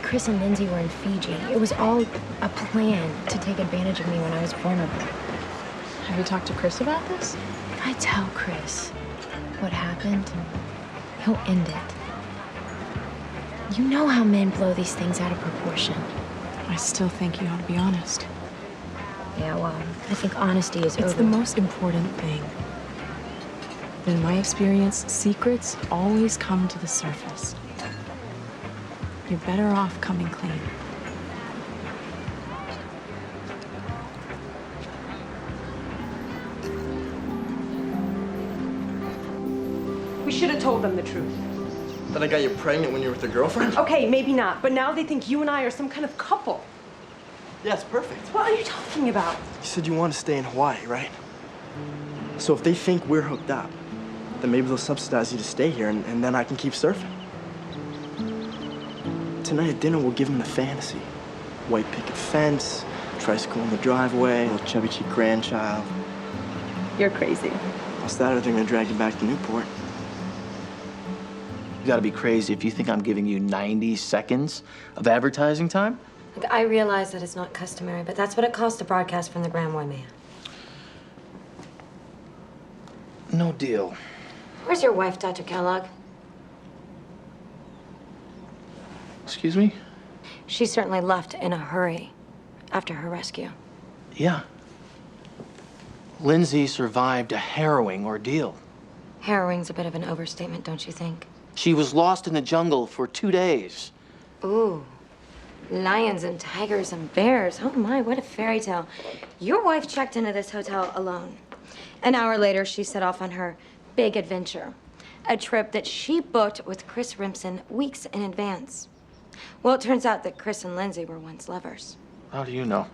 Chris and Lindsay were in Fiji. It was all a plan to take advantage of me when I was vulnerable. Have you talked to Chris about this? If I tell Chris what happened, he'll end it. You know how men blow these things out of proportion. I still think you ought to be honest. Yeah, well, I think honesty is It's the most important thing. But in my experience, secrets always come to the surface. You're better off coming clean. We should have told them the truth. That I got you pregnant when you were with your girlfriend? Okay, maybe not, but now they think you and I are some kind of couple. Yeah, it's perfect. What are you talking about? You said you want to stay in Hawaii, right? So if they think we're hooked up, then maybe they'll subsidize you to stay here, and then I can keep surfing. Tonight at dinner, we'll give them the fantasy. White picket fence, tricycle in the driveway, little chubby cheek grandchild. You're crazy. What's that? They're gonna drag you back to Newport. You gotta be crazy if you think I'm giving you 90 seconds of advertising time. Look, I realize that it's not customary, but that's what it costs to broadcast from the Grand Waimea. No deal. Where's your wife, Dr. Kellogg? Excuse me? She certainly left in a hurry after her rescue. Yeah. Lindsay survived a harrowing ordeal. Harrowing's a bit of an overstatement, don't you think? She was lost in the jungle for 2 days. Ooh, lions and tigers and bears. Oh my, what a fairy tale. Your wife checked into this hotel alone. An hour later, she set off on her big adventure, a trip that she booked with Chris Rimson weeks in advance. Well, it turns out that Chris and Lindsay were once lovers. How do you know?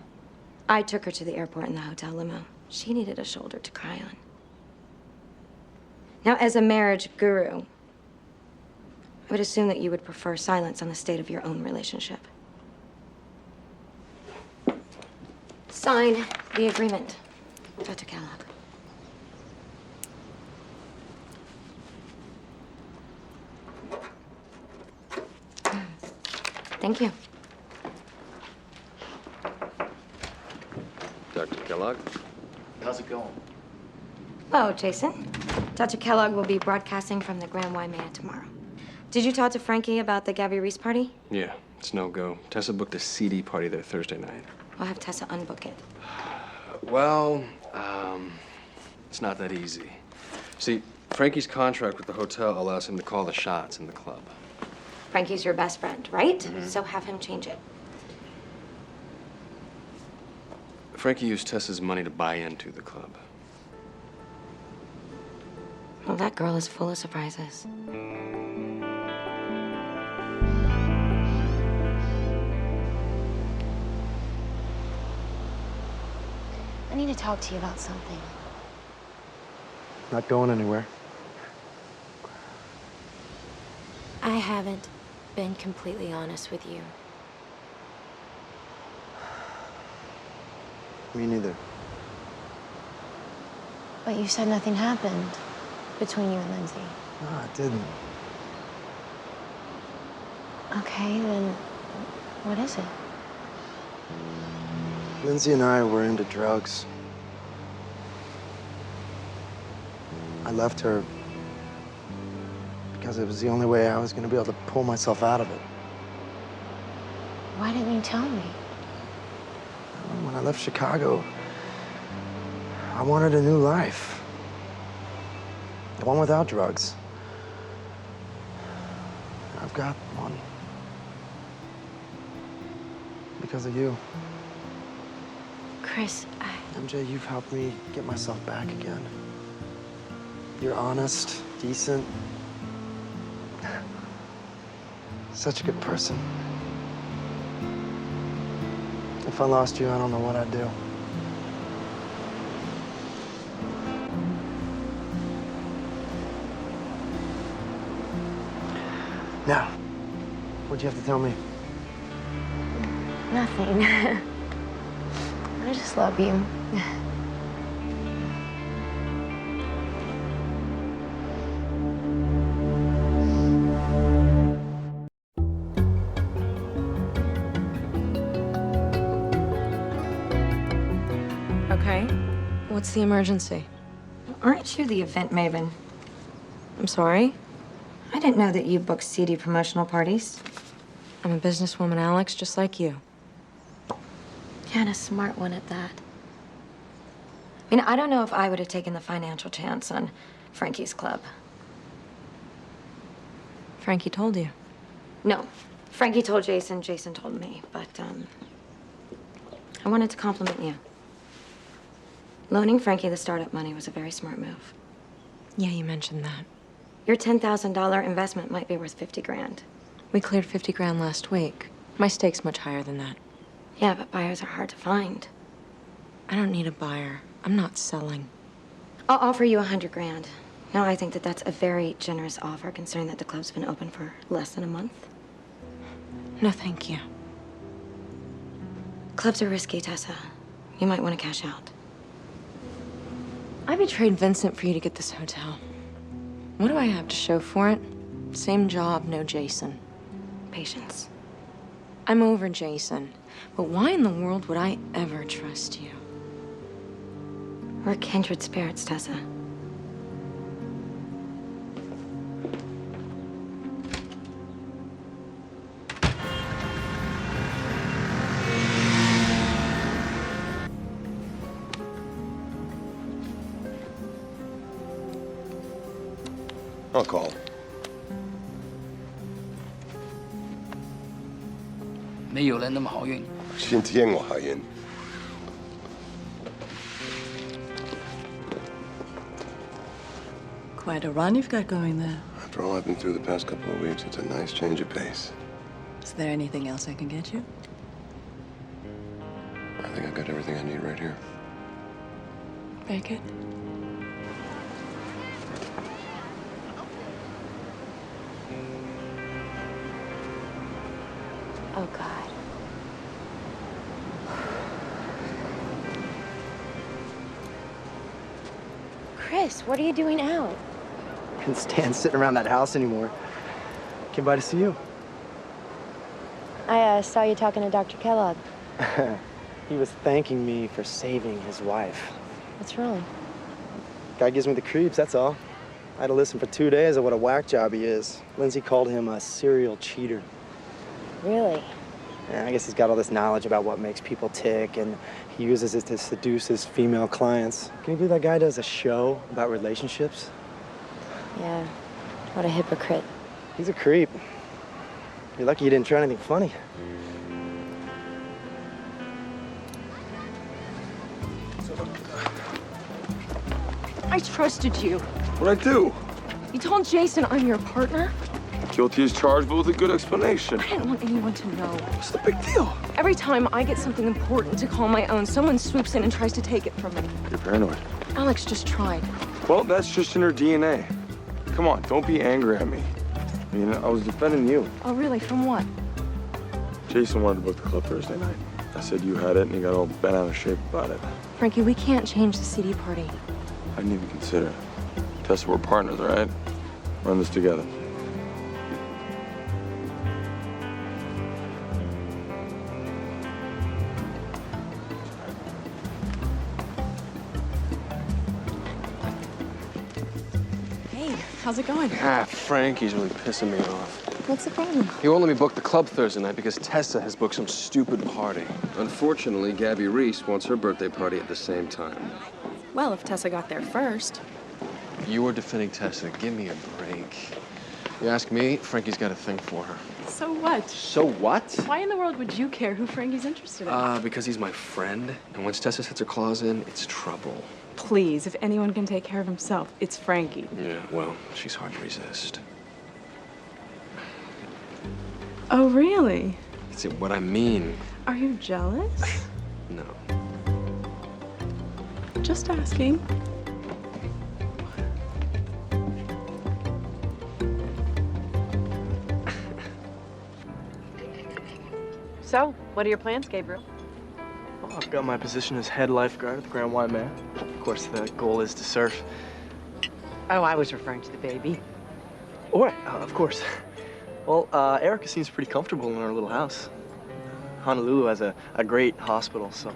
I took her to the airport in the hotel limo. She needed a shoulder to cry on. Now, as a marriage guru, I would assume that you would prefer silence on the state of your own relationship. Sign the agreement, Dr. Kellogg. Thank you. Dr. Kellogg? How's it going? Oh, Jason. Dr. Kellogg will be broadcasting from the Grand Waimea tomorrow. Did you talk to Frankie about the Gabby Reese party? Yeah, it's no go. Tessa booked a CD party there Thursday night. I'll have Tessa unbook it. Well, it's not that easy. See, Frankie's contract with the hotel allows him to call the shots in the club. Frankie's your best friend, right? Mm-hmm. So have him change it. Frankie used Tessa's money to buy into the club. Well, that girl is full of surprises. I need to talk to you about something. Not going anywhere. I haven't been completely honest with you. Me neither. But you said nothing happened between you and Lindsay. No, it didn't. Okay, then what is it? Lindsay and I were into drugs. I left her because it was the only way I was going to be able to pull myself out of it. Why didn't you tell me? When I left Chicago, I wanted a new life. One without drugs. I've got one. Because of you. Chris, MJ, you've helped me get myself back again. You're honest, decent. Such a good person. If I lost you, I don't know what I'd do. Now, what'd you have to tell me? nothing. I just love you. Okay. What's the emergency? Aren't you the event maven? I'm sorry? I didn't know that you booked CD promotional parties. I'm a businesswoman, Alex, just like you. Yeah, and a smart one at that. I mean, I don't know if I would have taken the financial chance on Frankie's club. Frankie told you. No, Frankie told Jason, Jason told me, but, I wanted to compliment you. Loaning Frankie the startup money was a very smart move. Yeah, you mentioned that. Your $10,000 investment might be worth 50 grand. We cleared 50 grand last week. My stake's much higher than that. Yeah, but buyers are hard to find. I don't need a buyer. I'm not selling. I'll offer you 100 grand. Now, I think that that's a very generous offer, considering that the club's been open for less than a month. No, thank you. Clubs are risky, Tessa. You might want to cash out. I betrayed Vincent for you to get this hotel. What do I have to show for it? Same job, no Jason. Patience. I'm over Jason. But why in the world would I ever trust you? We're kindred spirits, Tessa. I'll call. 没有人那么好运。今天我好运。Quite a run you've got going there. After all I've been through the past couple of weeks, it's a nice change of pace. Is there anything else I can get you? I think I've got everything I need right here. Very good. Oh, God. Chris, what are you doing out? I can't stand sitting around that house anymore. Came by to see you. I saw you talking to Dr. Kellogg. He was thanking me for saving his wife. What's wrong? Guy gives me the creeps, that's all. I had to listen for 2 days of what a whack job he is. Lindsay called him a serial cheater. Really? Yeah, I guess he's got all this knowledge about what makes people tick, and he uses it to seduce his female clients. Can you believe that guy does a show about relationships? Yeah. What a hypocrite. He's a creep. You're lucky you didn't try anything funny. I trusted you. What'd I do? You told Jason I'm your partner? Guilty as charged, but with a good explanation. I didn't want anyone to know. What's the big deal? Every time I get something important to call my own, someone swoops in and tries to take it from me. You're paranoid. Alex just tried. Well, that's just in her DNA. Come on, don't be angry at me. I mean, I was defending you. Oh, really? From what? Jason wanted to book the club Thursday night. I said you had it, and he got all bent out of shape about it. Frankie, we can't change the CD party. I didn't even consider it. Tessa, we're partners, all right? Run this together. Hey, how's it going? Frankie's really pissing me off. What's the problem? He won't let me book the club Thursday night because Tessa has booked some stupid party. Unfortunately, Gabby Reese wants her birthday party at the same time. Well, if Tessa got there first. You are defending Tessa. Give me a break. You ask me, Frankie's got a thing for her. So what? So what? Why in the world would you care who Frankie's interested in? Because he's my friend, and once Tessa sets her claws in, it's trouble. Please, if anyone can take care of himself, it's Frankie. Yeah, well, she's hard to resist. Oh, really? See, what I mean... Are you jealous? No. Just asking. So, what are your plans, Gabriel? Well, I've got my position as head lifeguard at the Grand Waimea. Of course, the goal is to surf. Oh, I was referring to the baby. Oh, right, of course. Well, Erica seems pretty comfortable in our little house. Honolulu has a great hospital, so...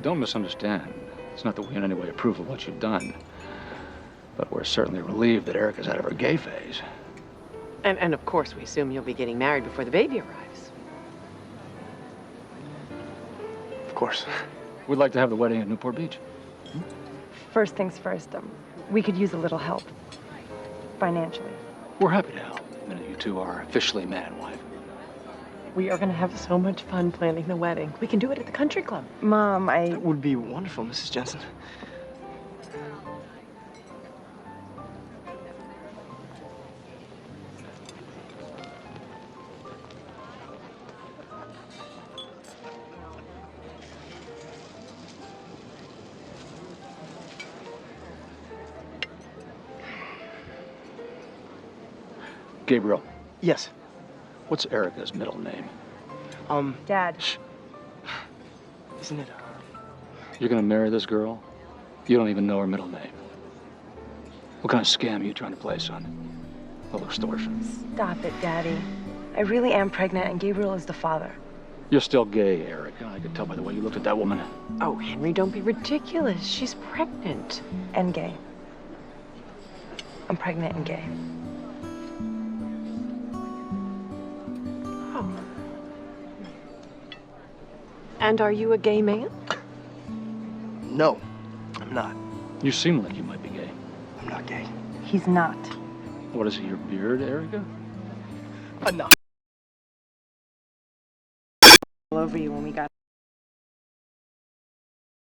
Don't misunderstand. It's not that we in any way approve of what you've done, but we're certainly relieved that Erica's out of her gay phase. And of course, we assume you'll be getting married before the baby arrives. Of course. We'd like to have the wedding at Newport Beach. First things first, we could use a little help. Financially. We're happy to help, the minute you two are officially man and wife. We are going to have so much fun planning the wedding. We can do it at the country club. Mom, That would be wonderful, Mrs. Jensen. Gabriel, Yes. what's Erica's middle name? Dad. Isn't it, You're gonna marry this girl? You don't even know her middle name. What kind of scam are you trying to play, son? A little extortion. Stop it, Daddy. I really am pregnant, and Gabriel is the father. You're still gay, Erica. I could tell by the way you looked at that woman. Oh, Henry, don't be ridiculous. She's pregnant. And gay. I'm pregnant and gay. Oh. And are you a gay man? No, I'm not. You seem like you might be gay. I'm not gay. He's not. What is it, your beard, Erica? Enough. All over you when we got